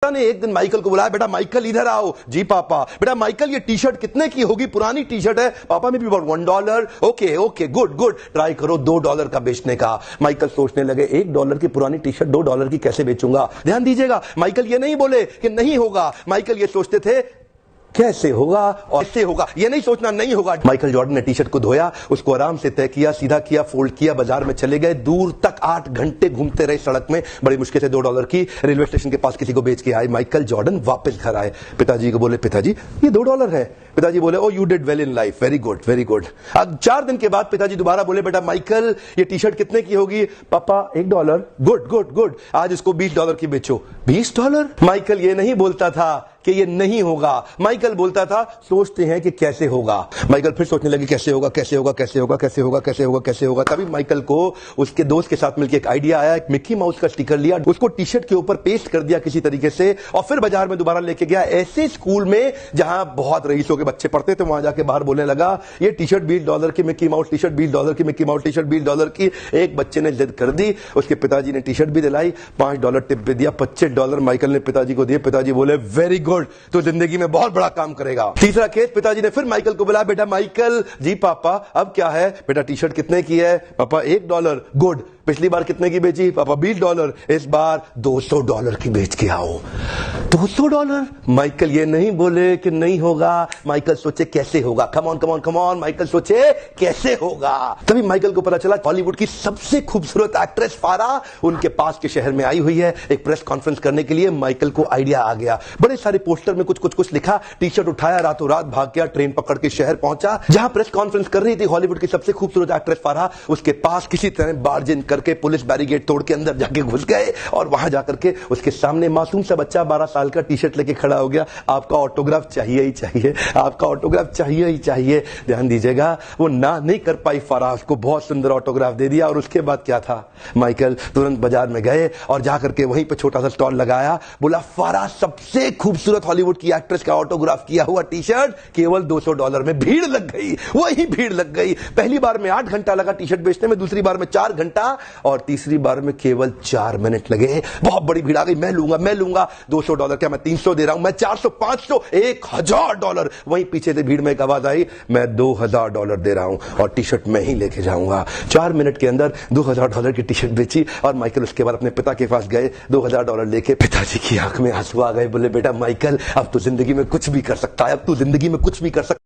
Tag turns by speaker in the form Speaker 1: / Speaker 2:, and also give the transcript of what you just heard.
Speaker 1: पिता ने एक दिन माइकल को बुलाया, बेटा माइकल इधर आओ। जी पापा। बेटा माइकल ये टी शर्ट कितने की होगी? पुरानी टी शर्ट है पापा, में भी $1। Okay okay good good, try करो $2 का बेचने का। माइकल सोचने लगे $1 की पुरानी टी शर्ट $2 की कैसे बेचूंगा। ध्यान दीजिएगा, माइकल ये नहीं बोले कि नहीं होगा, माइकल ये सोचते थे कैसे होगा और कैसे होगा, ये नहीं सोचना नहीं होगा। माइकल जॉर्डन ने टी शर्ट को धोया, उसको आराम से तय किया, सीधा किया, फोल्ड किया, बाजार में चले गए, दूर तक 8 घंटे घूमते रहे सड़क में, बड़ी मुश्किल से $2 की रेलवे स्टेशन के पास किसी को बेच के आए। माइकल जॉर्डन वापस घर आए, पिताजी को बोले पिताजी ये $2 है। पिताजी बोले oh you did well in life, very good very good. अब 4 दिन के बाद पिताजी दोबारा बोले बेटा माइकल ये टी शर्ट कितने की होगी? पापा $1। गुड गुड गुड, आज इसको $20 की बेचो। $20? माइकल ये नहीं बोलता था कि ये नहीं होगा, माइकल बोलता था सोचते हैं कि कैसे होगा। माइकल फिर सोचने लगे कैसे होगा कैसे होगा कैसे होगा कैसे होगा कैसे होगा कैसे होगा। तभी माइकल को उसके दोस्त के साथ मिलकर एक आइडिया आया, एक मिक्की माउस का स्टिकर लिया, उसको टी शर्ट के ऊपर पेस्ट कर दिया किसी तरीके से, और फिर बाजार में दोबारा लेके गया, ऐसे स्कूल में जहां बहुत रईसों के बच्चे पढ़ते थे, वहां जाके बाहर बोलने लगा ये टी शर्ट $20 की, मिक्की माउस टी शर्ट $20 की, मिक्की माउस टी शर्ट $20 की। एक बच्चे ने जिद कर दी, उसके पिताजी ने टी शर्ट भी दिलाई, $5 टिप भी दिया, $25 माइकल ने पिताजी को दिए। पिताजी बोले वेरी गुड, तो जिंदगी में बहुत बड़ा काम करेगा। तीसरा केस, पिताजी ने फिर माइकल को बुलाया, बेटा माइकल। जी पापा अब क्या है? बेटा टी शर्ट कितने की है? पापा $1। गुड, पिछली बार कितने की बेची? पापा $20। इस बार $200 की बेच के आओ। $200? माइकल ये नहीं बोले कि नहीं होगा, माइकल सोचे कैसे होगा। Come on come on come on, Michael सोचे कैसे होगा। तभी माइकल को पता चला हॉलीवुड की सबसे खूबसूरत एक्ट्रेस फारा उनके पास के शहर में आई हुई है एक प्रेस कॉन्फ्रेंस करने के लिए। माइकल को आइडिया आ गया, बड़े सारे पोस्टर में कुछ लिखा, टी शर्ट उठाया, रातों रात भाग गया, ट्रेन पकड़ के शहर पहुंचा जहां प्रेस कॉन्फ्रेंस कर रही थी हॉलीवुड की सबसे खूबसूरत एक्ट्रेस फारा। उसके पास किसी तरह बार्ज इन करके पुलिस बैरिकेड तोड़ के अंदर जाके घुस गए, और वहां जाकर के उसके सामने मासूम सा बच्चा 12 साल का टी शर्ट लेके खड़ा हो गया। आपका ऑटोग्राफ चाहिए ही चाहिए, आपका ऑटोग्राफ चाहिए ही चाहिए। ध्यान दीजिएगा, वो ना नहीं कर पाई फारा, उसको बहुत सुंदर ऑटोग्राफ दे दिया। और उसके बाद क्या था, माइकल तुरंत बाजार में गए और जाकर के वहीं पे छोटा सा स्टॉल लगाया, बोला फारा सबसे खूबसूरत हॉलीवुड की एक्ट्रेस का ऑटोग्राफ किया हुआ टी शर्ट केवल $200 में। भीड़ लग गई, वही भीड़ लग गई। पहली बार में 8 घंटा लगा टी शर्ट बेचने में, दूसरी बार में 4 घंटा, और तीसरी बार में केवल 4 मिनट लगे। बहुत बड़ी भीड़ आ गई, मैं लूंगा $200 क्या, मैं 300 दे रहा हूं, मैं 400, 500, $1000। वहीं पीछे से भीड़ में एक आवाज आई, मैं $2000 दे रहा हूं और टी शर्ट मैं ही लेके जाऊंगा। 4 मिनट के अंदर $2000 की टी शर्ट बेची, और माइकल उसके बाद अपने पिता के पास गए, $2000 लेके। पिताजी की आंख में आंसू आ गए, बोले बेटा माइकल अब तू जिंदगी में कुछ भी कर सकता है, अब तू जिंदगी में कुछ भी कर सकता है।